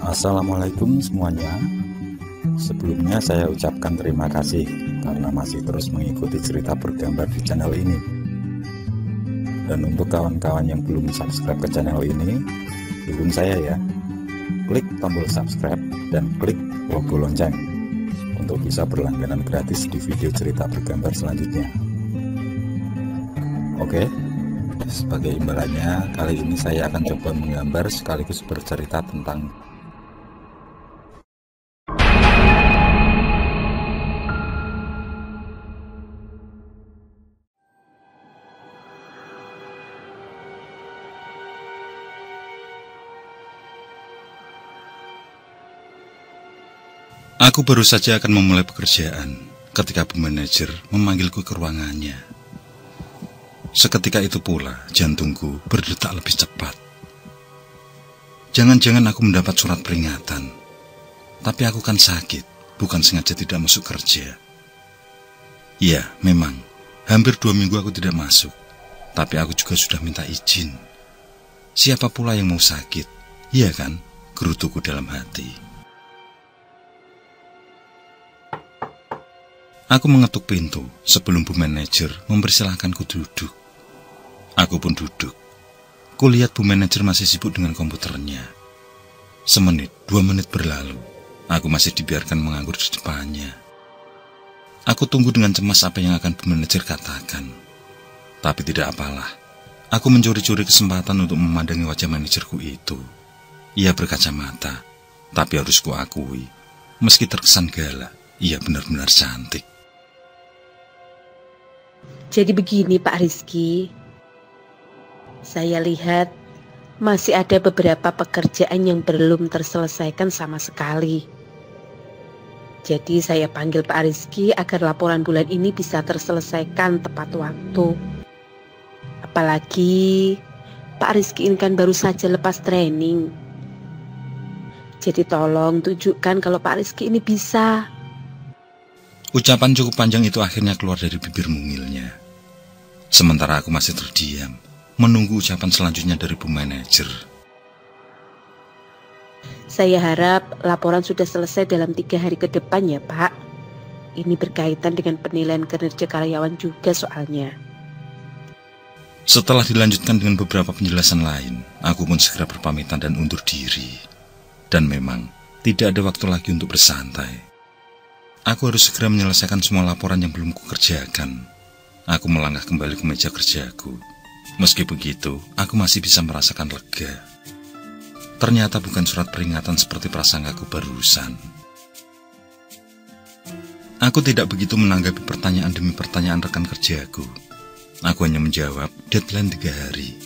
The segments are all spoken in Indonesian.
Assalamualaikum semuanya. Sebelumnya saya ucapkan terima kasih karena masih terus mengikuti cerita bergambar di channel ini. Dan untuk kawan-kawan yang belum subscribe ke channel ini, dukung saya ya. Klik tombol subscribe dan klik logo lonceng untuk bisa berlangganan gratis di video cerita bergambar selanjutnya. Oke, sebagai imbalannya kali ini saya akan coba menggambar sekaligus bercerita tentang Aku baru saja akan memulai pekerjaan ketika Bu Manajer memanggilku ke ruangannya. Seketika itu pula jantungku berdetak lebih cepat. Jangan-jangan aku mendapat surat peringatan. Tapi aku kan sakit, bukan sengaja tidak masuk kerja. Ya, memang, hampir 2 minggu aku tidak masuk. Tapi aku juga sudah minta izin. Siapa pula yang mau sakit? Iya kan? Gerutuku dalam hati. Aku mengetuk pintu sebelum Bu Manajer mempersilahkanku duduk. Aku pun duduk. Kulihat Bu Manajer masih sibuk dengan komputernya. Semenit, 2 menit berlalu. Aku masih dibiarkan menganggur di depannya. Aku tunggu dengan cemas apa yang akan Bu Manajer katakan. Tapi tidak apalah. Aku mencuri-curi kesempatan untuk memandangi wajah manajerku itu. Ia berkacamata, tapi harus kuakui, meski terkesan galak, ia benar-benar cantik. Jadi begini Pak Rizky, saya lihat masih ada beberapa pekerjaan yang belum terselesaikan sama sekali. Jadi saya panggil Pak Rizky agar laporan bulan ini bisa terselesaikan tepat waktu. Apalagi Pak Rizky ini kan baru saja lepas training. Jadi tolong tunjukkan kalau Pak Rizky ini bisa. Ucapan cukup panjang itu akhirnya keluar dari bibir mungilnya. Sementara aku masih terdiam, menunggu ucapan selanjutnya dari Bu Manajer. Saya harap laporan sudah selesai dalam 3 hari ke depan ya Pak. Ini berkaitan dengan penilaian kinerja karyawan juga soalnya. Setelah dilanjutkan dengan beberapa penjelasan lain, aku pun segera berpamitan dan undur diri. Dan memang tidak ada waktu lagi untuk bersantai. Aku harus segera menyelesaikan semua laporan yang belum kukerjakan. Aku melangkah kembali ke meja kerjaku. Meski begitu, aku masih bisa merasakan lega. Ternyata bukan surat peringatan seperti prasangkaku barusan. Aku tidak begitu menanggapi pertanyaan demi pertanyaan rekan kerjaku. Aku hanya menjawab deadline 3 hari.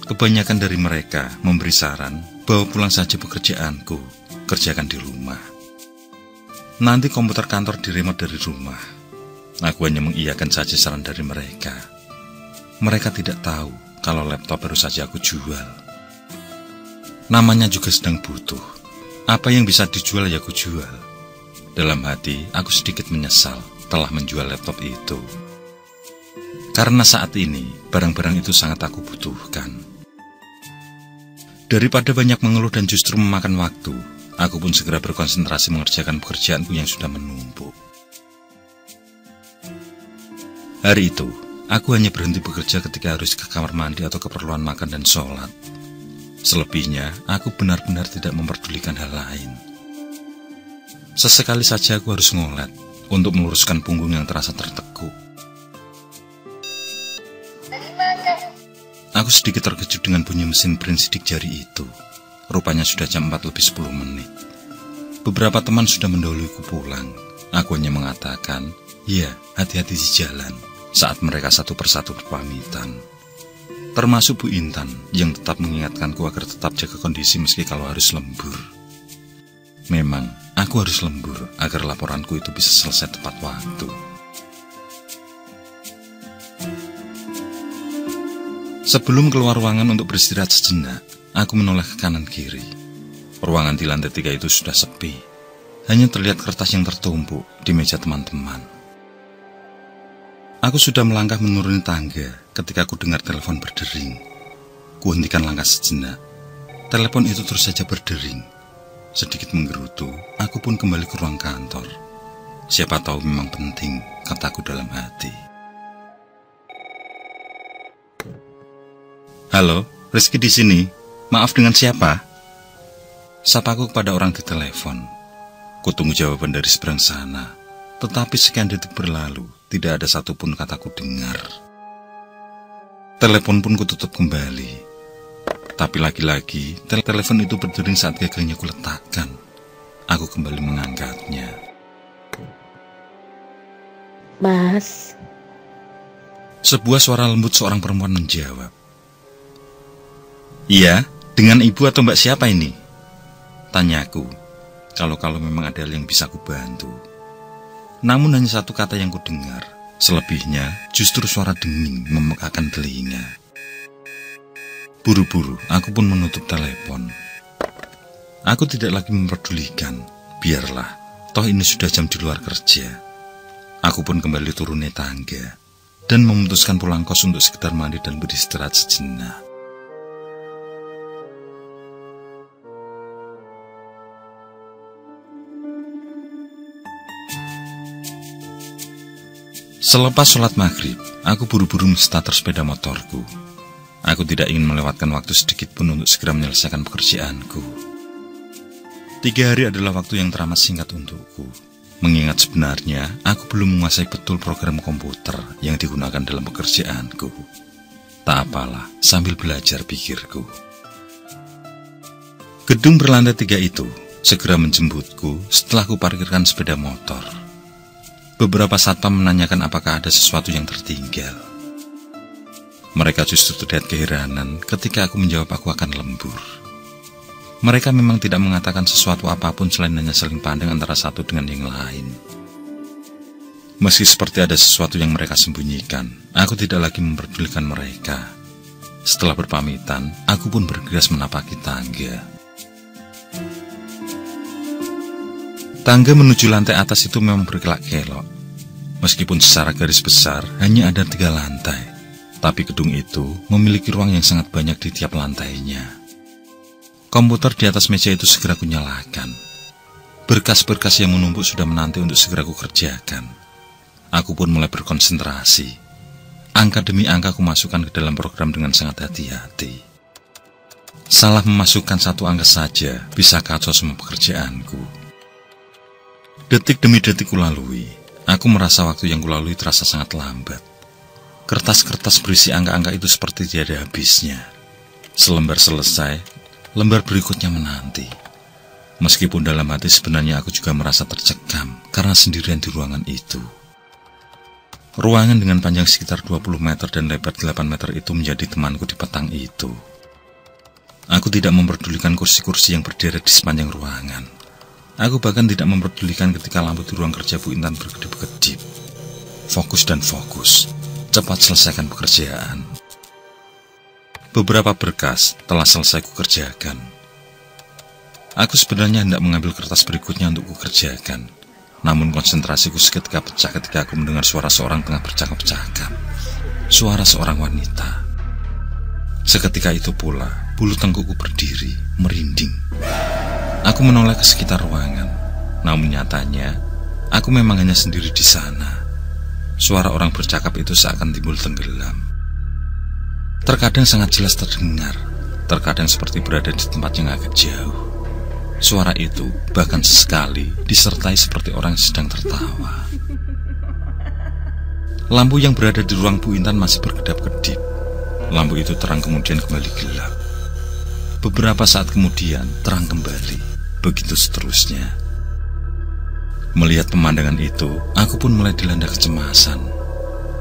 Kebanyakan dari mereka memberi saran bahwa pulang saja pekerjaanku, kerjakan di rumah. Nanti komputer kantor diremote dari rumah. Aku hanya mengiyakan saja saran dari mereka. Mereka tidak tahu kalau laptop baru saja aku jual. Namanya juga sedang butuh. Apa yang bisa dijual ya aku jual. Dalam hati, aku sedikit menyesal telah menjual laptop itu. Karena saat ini, barang-barang itu sangat aku butuhkan. Daripada banyak mengeluh dan justru memakan waktu, aku pun segera berkonsentrasi mengerjakan pekerjaanku yang sudah menumpuk. Hari itu, aku hanya berhenti bekerja ketika harus ke kamar mandi atau keperluan makan dan sholat. Selebihnya, aku benar-benar tidak memperdulikan hal lain. Sesekali saja aku harus ngolet untuk meluruskan punggung yang terasa tertekuk. Aku sedikit terkejut dengan bunyi mesin print sidik jari itu. Rupanya sudah jam 4 lebih 10 menit. Beberapa teman sudah mendahuluiku pulang. Aku hanya mengatakan, ya, hati-hati di jalan, saat mereka satu persatu berpamitan. Termasuk Bu Intan yang tetap mengingatkanku agar tetap jaga kondisi meski kalau harus lembur. Memang, aku harus lembur agar laporanku itu bisa selesai tepat waktu. Sebelum keluar ruangan untuk beristirahat sejenak, aku menoleh ke kanan kiri. Ruangan di lantai 3 itu sudah sepi. Hanya terlihat kertas yang tertumpuk di meja teman-teman. Aku sudah melangkah menuruni tangga ketika aku dengar telepon berdering. Kuhentikan langkah sejenak. Telepon itu terus saja berdering. Sedikit menggerutu, aku pun kembali ke ruang kantor. Siapa tahu memang penting, kataku dalam hati. Halo, Rizky di sini. Maaf, dengan siapa? Sapaku kepada orang di telepon. Kutunggu jawaban dari seberang sana. Tetapi sekian detik berlalu, tidak ada satupun kataku dengar. Telepon pun kututup kembali. Tapi lagi-lagi, telepon itu berdering saat gagangnya kuletakkan. Aku kembali mengangkatnya. Mas. Sebuah suara lembut seorang perempuan menjawab. Iya, dengan ibu atau mbak siapa ini? Tanyaku, kalau memang ada yang bisa aku bantu. Namun hanya satu kata yang kudengar. Selebihnya justru suara denging memekakan telinga. Buru-buru, aku pun menutup telepon. Aku tidak lagi memperdulikan. Biarlah, toh ini sudah jam di luar kerja. Aku pun kembali turun tangga dan memutuskan pulang kos untuk sekedar mandi dan beristirahat sejenak. Selepas sholat maghrib, aku buru-buru menstarter sepeda motorku. Aku tidak ingin melewatkan waktu sedikit pun untuk segera menyelesaikan pekerjaanku. 3 hari adalah waktu yang teramat singkat untukku. Mengingat sebenarnya, aku belum menguasai betul program komputer yang digunakan dalam pekerjaanku. Tak apalah, sambil belajar pikirku. Gedung berlantai 3 itu segera menjemputku setelah ku parkirkan sepeda motor. Beberapa satpam menanyakan apakah ada sesuatu yang tertinggal. Mereka justru terlihat keheranan ketika aku menjawab aku akan lembur. Mereka memang tidak mengatakan sesuatu apapun selain hanya saling pandang antara satu dengan yang lain. Meski seperti ada sesuatu yang mereka sembunyikan, aku tidak lagi memperdulikan mereka. Setelah berpamitan, aku pun bergegas menapaki tangga. Tangga menuju lantai atas itu memang berkelak-kelok. Meskipun secara garis besar hanya ada 3 lantai. Tapi gedung itu memiliki ruang yang sangat banyak di tiap lantainya. Komputer di atas meja itu segera kunyalakan. Berkas-berkas yang menumpuk sudah menanti untuk segera kukerjakan. Aku pun mulai berkonsentrasi. Angka demi angka kumasukkan ke dalam program dengan sangat hati-hati. Salah memasukkan satu angka saja bisa kacau semua pekerjaanku. Detik demi detik kulalui. Aku merasa waktu yang kulalui terasa sangat lambat. Kertas-kertas berisi angka-angka itu seperti tiada habisnya. Selembar selesai, lembar berikutnya menanti. Meskipun dalam hati sebenarnya aku juga merasa tercekam karena sendirian di ruangan itu. Ruangan dengan panjang sekitar 20 meter dan lebar 8 meter itu menjadi temanku di petang itu. Aku tidak memperdulikan kursi-kursi yang berderet di sepanjang ruangan. Aku bahkan tidak memperdulikan ketika lampu di ruang kerja Bu Intan berkedip-kedip. Fokus dan fokus. Cepat selesaikan pekerjaan. Beberapa berkas telah selesai kukerjakan. Aku sebenarnya hendak mengambil kertas berikutnya untuk kukerjakan. Namun konsentrasiku seketika pecah ketika aku mendengar suara seorang tengah bercakap-cakap. Suara seorang wanita. Seketika itu pula, bulu tengkukku berdiri, merinding. Aku menoleh ke sekitar ruangan. Namun nyatanya, aku memang hanya sendiri di sana. Suara orang bercakap itu seakan timbul tenggelam. Terkadang sangat jelas terdengar, terkadang seperti berada di tempat yang agak jauh. Suara itu bahkan sesekali disertai seperti orang yang sedang tertawa. Lampu yang berada di ruang Bu Intan masih berkedap-kedip. Lampu itu terang kemudian kembali gelap. Beberapa saat kemudian terang kembali, begitu seterusnya. Melihat pemandangan itu, aku pun mulai dilanda kecemasan.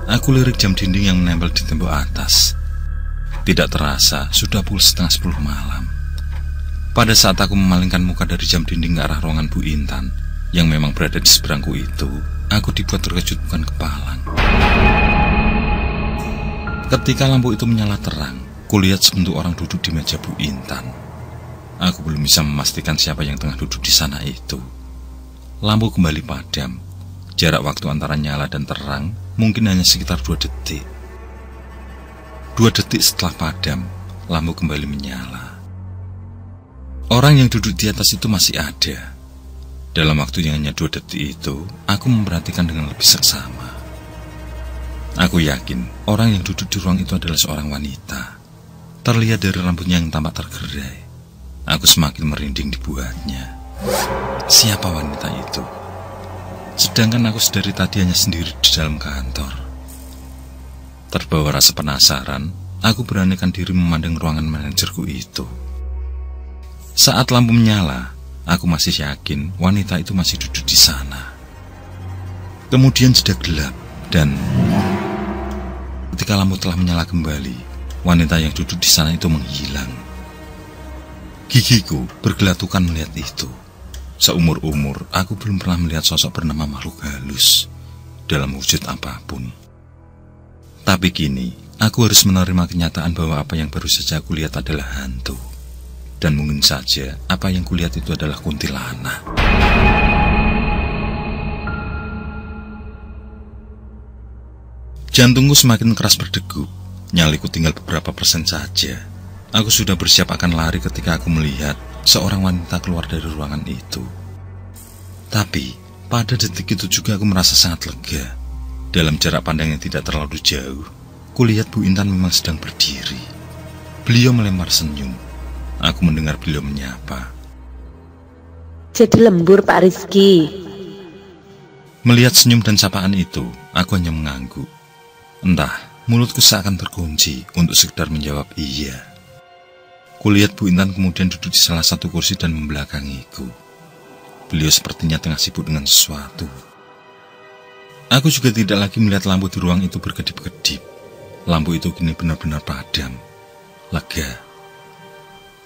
Aku lirik jam dinding yang menempel di tembok atas. Tidak terasa, sudah pukul 9:30 malam. Pada saat aku memalingkan muka dari jam dinding ke arah ruangan Bu Intan, yang memang berada di seberangku itu, aku dibuat terkejut bukan kepalang. Ketika lampu itu menyala terang, kulihat sebentuk orang duduk di meja Bu Intan. Aku belum bisa memastikan siapa yang tengah duduk di sana itu. Lampu kembali padam. Jarak waktu antara nyala dan terang mungkin hanya sekitar 2 detik. 2 detik setelah padam, lampu kembali menyala. Orang yang duduk di atas itu masih ada. Dalam waktu yang hanya 2 detik itu, aku memperhatikan dengan lebih seksama. Aku yakin orang yang duduk di ruang itu adalah seorang wanita. Terlihat dari rambutnya yang tampak tergerai. Aku semakin merinding dibuatnya. Siapa wanita itu? Sedangkan aku sedari tadi hanya sendiri di dalam kantor. Terbawa rasa penasaran, aku beranikan diri memandang ruangan manajerku itu. Saat lampu menyala, aku masih yakin wanita itu masih duduk di sana. Kemudian sudah gelap dan ketika lampu telah menyala kembali, wanita yang duduk di sana itu menghilang. Gigiku bergelatukan melihat itu. Seumur-umur, aku belum pernah melihat sosok bernama makhluk halus dalam wujud apapun. Tapi kini, aku harus menerima kenyataan bahwa apa yang baru saja aku lihat adalah hantu. Dan mungkin saja apa yang kulihat itu adalah kuntilanak. Jantungku semakin keras berdegup. Nyaliku tinggal beberapa persen saja. Aku sudah bersiap akan lari ketika aku melihat seorang wanita keluar dari ruangan itu. Tapi pada detik itu juga aku merasa sangat lega. Dalam jarak pandang yang tidak terlalu jauh, kulihat Bu Intan memang sedang berdiri. Beliau melempar senyum. Aku mendengar beliau menyapa. Jadi lembur Pak Rizky. Melihat senyum dan sapaan itu, aku hanya mengangguk. Entah, mulutku seakan terkunci untuk sekedar menjawab iya. Kulihat Bu Intan kemudian duduk di salah satu kursi dan membelakangiku. Beliau sepertinya tengah sibuk dengan sesuatu. Aku juga tidak lagi melihat lampu di ruang itu berkedip-kedip. Lampu itu kini benar-benar padam. Lega.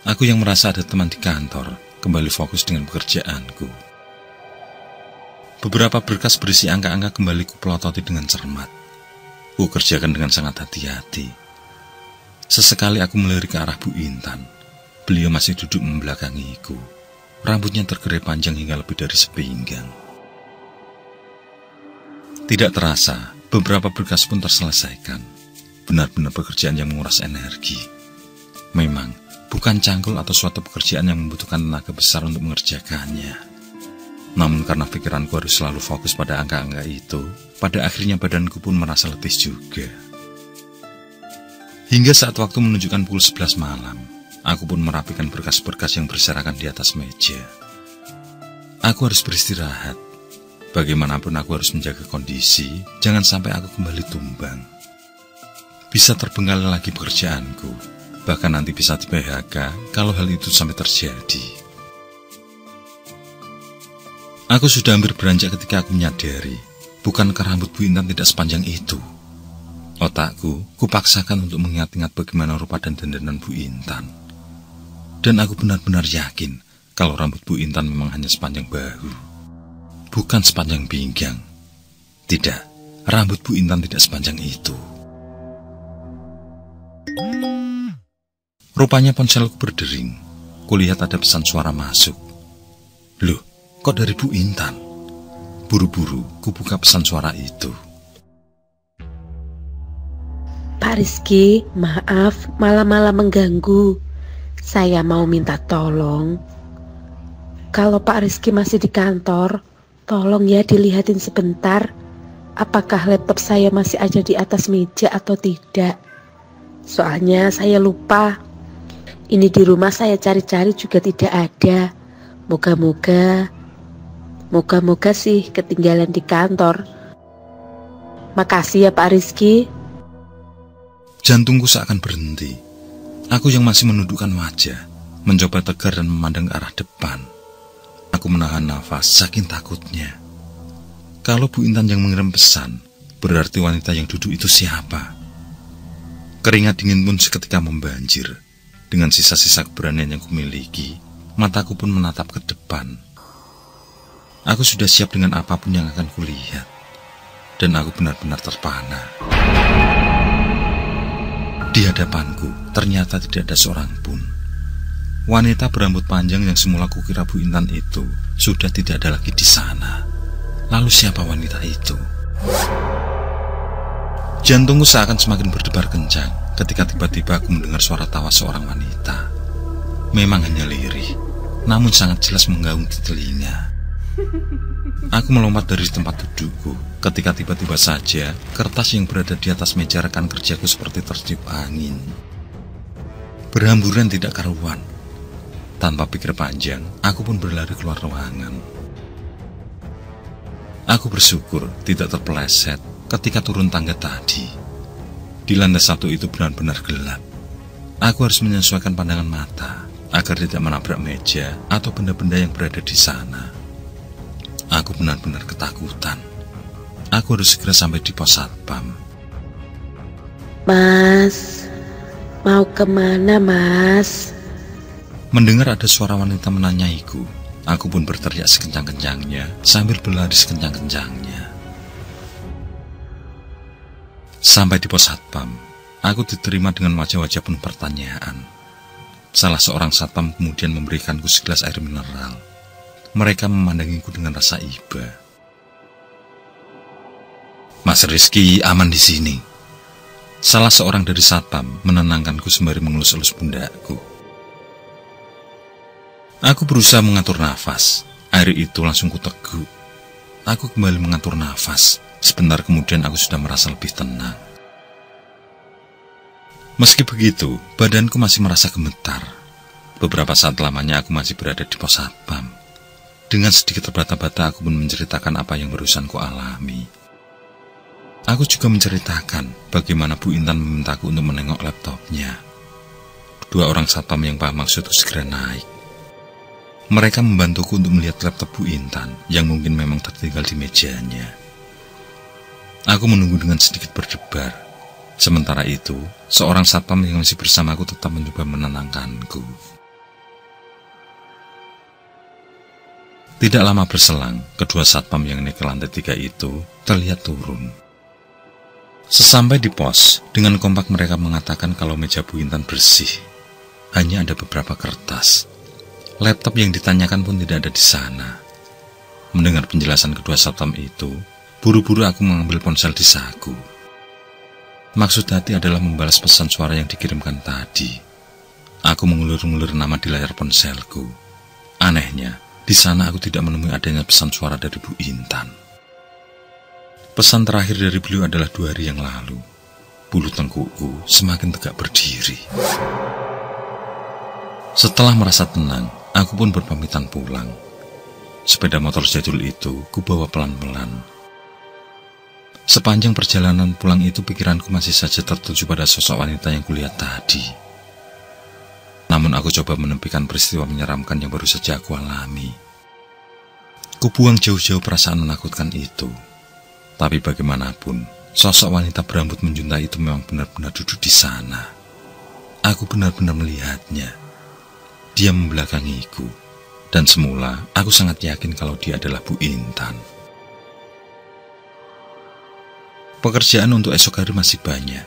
Aku yang merasa ada teman di kantor kembali fokus dengan pekerjaanku. Beberapa berkas berisi angka-angka kembali kupelototi dengan cermat. Ku kerjakan dengan sangat hati-hati. Sesekali aku melirik ke arah Bu Intan. Beliau masih duduk membelakangiku. Rambutnya tergerai panjang hingga lebih dari sepinggang. Tidak terasa, beberapa berkas pun terselesaikan. Benar-benar pekerjaan yang menguras energi. Memang, bukan cangkul atau suatu pekerjaan yang membutuhkan tenaga besar untuk mengerjakannya. Namun karena pikiranku harus selalu fokus pada angka-angka itu, pada akhirnya badanku pun merasa letih juga. Hingga saat waktu menunjukkan pukul 11 malam, aku pun merapikan berkas-berkas yang berserakan di atas meja. Aku harus beristirahat. Bagaimanapun aku harus menjaga kondisi, jangan sampai aku kembali tumbang. Bisa terbengkalai lagi pekerjaanku. Bahkan nanti bisa di-PHK kalau hal itu sampai terjadi. Aku sudah hampir beranjak ketika aku menyadari, bukankah rambut Bu Intan tidak sepanjang itu? Otakku, kupaksakan untuk mengingat-ingat bagaimana rupa dan dandanan Bu Intan. Dan aku benar-benar yakin kalau rambut Bu Intan memang hanya sepanjang bahu. Bukan sepanjang pinggang. Tidak, rambut Bu Intan tidak sepanjang itu. Rupanya ponselku berdering. Kulihat ada pesan suara masuk. Loh, kok dari Bu Intan? Buru-buru kubuka pesan suara itu. Pak Rizky, maaf malam-malam mengganggu. Saya mau minta tolong. Kalau Pak Rizky masih di kantor, tolong ya dilihatin sebentar. Apakah laptop saya masih ada di atas meja atau tidak? Soalnya saya lupa. Ini di rumah saya cari-cari juga tidak ada. Moga-moga sih ketinggalan di kantor. Makasih ya Pak Rizky. Jantungku seakan berhenti. Aku yang masih menundukkan wajah, mencoba tegar dan memandang ke arah depan. Aku menahan nafas saking takutnya. Kalau Bu Intan yang mengirim pesan, berarti wanita yang duduk itu siapa? Keringat dingin pun seketika membanjir. Dengan sisa-sisa keberanian yang kumiliki, mataku pun menatap ke depan. Aku sudah siap dengan apapun yang akan kulihat. Dan aku benar-benar terpana. Di hadapanku, ternyata tidak ada seorang pun. Wanita berambut panjang yang semula kukira Bu Intan itu, sudah tidak ada lagi di sana. Lalu siapa wanita itu? Jantungku seakan semakin berdebar kencang ketika tiba-tiba aku mendengar suara tawa seorang wanita. Memang hanya lirih, namun sangat jelas menggaung di telinga. Aku melompat dari tempat dudukku ketika tiba-tiba saja kertas yang berada di atas meja rekan kerjaku seperti tertiup angin. Berhamburan tidak karuan. Tanpa pikir panjang, aku pun berlari keluar ruangan. Aku bersyukur tidak terpeleset ketika turun tangga tadi. Di lantai 1 itu benar-benar gelap. Aku harus menyesuaikan pandangan mata agar tidak menabrak meja atau benda-benda yang berada di sana. Aku benar-benar ketakutan. Aku harus segera sampai di pos satpam. Mas, mau kemana mas? Mendengar ada suara wanita menanyaiku, aku pun berteriak sekencang-kencangnya sambil berlari sekencang-kencangnya. Sampai di pos satpam, aku diterima dengan wajah-wajah penuh pertanyaan. Salah seorang satpam kemudian memberikanku segelas air mineral. Mereka memandangiku dengan rasa iba. Mas Rizky aman di sini. Salah seorang dari satpam menenangkanku sembari mengelus-elus pundakku. Aku berusaha mengatur nafas. Air itu langsung kuteguk. Aku kembali mengatur nafas. Sebentar kemudian aku sudah merasa lebih tenang. Meski begitu, badanku masih merasa gemetar. Beberapa saat lamanya aku masih berada di pos satpam. Dengan sedikit terbata-bata aku pun menceritakan apa yang barusan ku alami. Aku juga menceritakan bagaimana Bu Intan memintaku untuk menengok laptopnya. Dua orang satpam yang paham maksudku segera naik. Mereka membantuku untuk melihat laptop Bu Intan yang mungkin memang tertinggal di mejanya. Aku menunggu dengan sedikit berdebar. Sementara itu, seorang satpam yang masih bersamaku tetap mencoba menenangkanku. Tidak lama berselang, kedua satpam yang naik ke lantai 3 itu terlihat turun. Sesampai di pos, dengan kompak mereka mengatakan kalau meja Bu Intan bersih. Hanya ada beberapa kertas. Laptop yang ditanyakan pun tidak ada di sana. Mendengar penjelasan kedua satpam itu, buru-buru aku mengambil ponsel di saku. Maksud hati adalah membalas pesan suara yang dikirimkan tadi. Aku mengulur-ngulur nama di layar ponselku. Anehnya, di sana aku tidak menemui adanya pesan suara dari Bu Intan. Pesan terakhir dari beliau adalah 2 hari yang lalu. Bulu tengkukku semakin tegak berdiri. Setelah merasa tenang, aku pun berpamitan pulang. Sepeda motor jadul itu kubawa pelan-pelan. Sepanjang perjalanan pulang itu pikiranku masih saja tertuju pada sosok wanita yang kulihat tadi. Namun aku coba menepikan peristiwa menyeramkan yang baru saja aku alami. Kubuang jauh-jauh perasaan menakutkan itu. Tapi bagaimanapun, sosok wanita berambut menjuntai itu memang benar-benar duduk di sana. Aku benar-benar melihatnya. Dia membelakangiku. Dan semula, aku sangat yakin kalau dia adalah Bu Intan. Pekerjaan untuk esok hari masih banyak.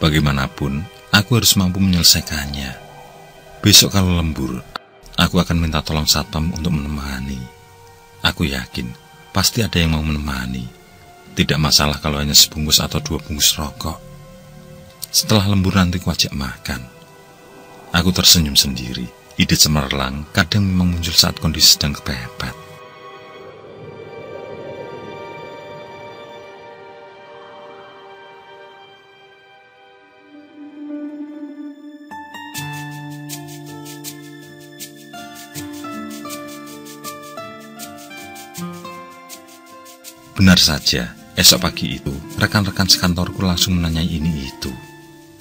Bagaimanapun, aku harus mampu menyelesaikannya. Besok kalau lembur, aku akan minta tolong satpam untuk menemani. Aku yakin, pasti ada yang mau menemani. Tidak masalah kalau hanya sebungkus atau 2 bungkus rokok. Setelah lembur nanti ku ajak makan. Aku tersenyum sendiri. Ide cemerlang kadang memang muncul saat kondisi sedang kepepet. Benar saja, esok pagi itu, rekan-rekan sekantorku langsung menanyai ini itu.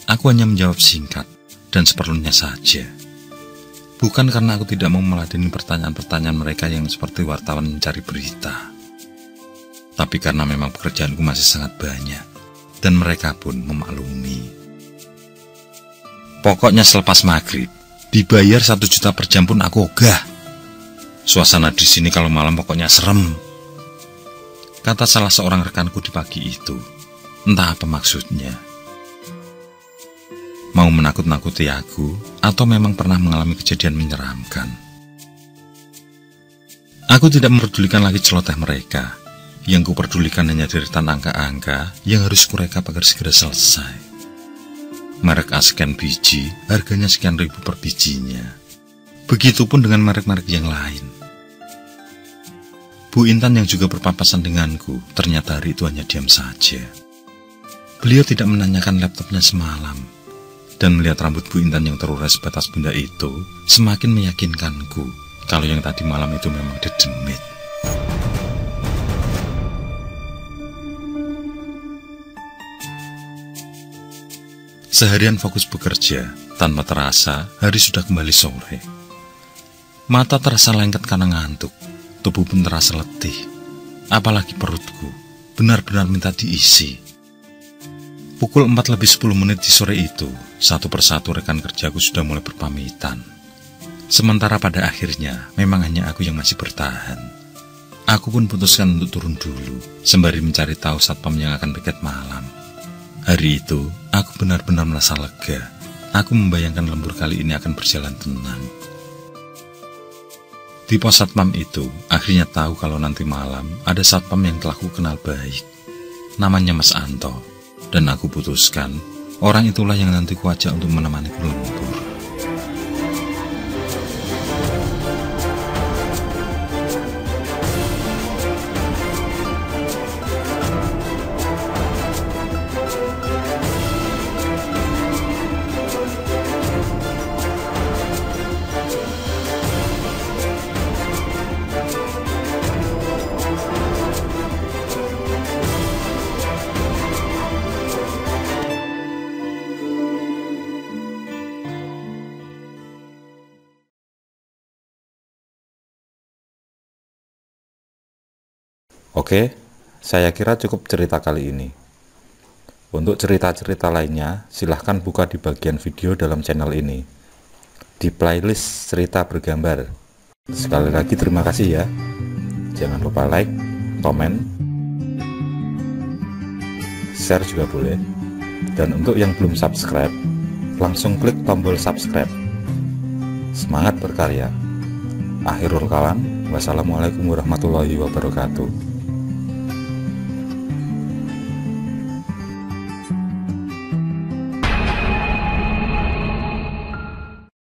Aku hanya menjawab singkat, dan seperlunya saja. Bukan karena aku tidak mau meladeni pertanyaan-pertanyaan mereka yang seperti wartawan mencari berita. Tapi karena memang pekerjaanku masih sangat banyak, dan mereka pun memaklumi. Pokoknya selepas maghrib, dibayar 1 juta per jam pun aku ogah. Suasana di sini kalau malam pokoknya serem. Kata salah seorang rekanku di pagi itu. Entah apa maksudnya. Mau menakut-nakuti aku, atau memang pernah mengalami kejadian menyeramkan. Aku tidak memperdulikan lagi celoteh mereka. Yang kuperdulikan hanya deretan angka-angka yang harus kurekap agar segera selesai. Merek A sekian biji, harganya sekian ribu per bijinya. Begitupun dengan merek-merek yang lain. Bu Intan yang juga berpapasan denganku, ternyata hari itu hanya diam saja. Beliau tidak menanyakan laptopnya semalam. Dan melihat rambut Bu Intan yang terurai sebatas bunda itu, semakin meyakinkanku kalau yang tadi malam itu memang dedemit. Seharian fokus bekerja, tanpa terasa hari sudah kembali sore. Mata terasa lengket karena ngantuk, tubuh pun terasa letih. Apalagi perutku, benar-benar minta diisi. Pukul 4:10 di sore itu, satu persatu rekan kerjaku sudah mulai berpamitan. Sementara pada akhirnya, memang hanya aku yang masih bertahan. Aku pun putuskan untuk turun dulu, sembari mencari tahu satpam yang akan piket malam. Hari itu, aku benar-benar merasa lega. Aku membayangkan lembur kali ini akan berjalan tenang. Di pos satpam itu, akhirnya tahu kalau nanti malam ada satpam yang telah ku kenal baik. Namanya Mas Anto. Dan aku putuskan, orang itulah yang nanti ku ajak untuk menemaniku lembur. Oke, saya kira cukup cerita kali ini. Untuk cerita-cerita lainnya, silahkan buka di bagian video dalam channel ini, di playlist cerita bergambar. Sekali lagi terima kasih ya. Jangan lupa like, komen, share juga boleh. Dan untuk yang belum subscribe, langsung klik tombol subscribe. Semangat berkarya. Akhirul kalam, wassalamualaikum warahmatullahi wabarakatuh.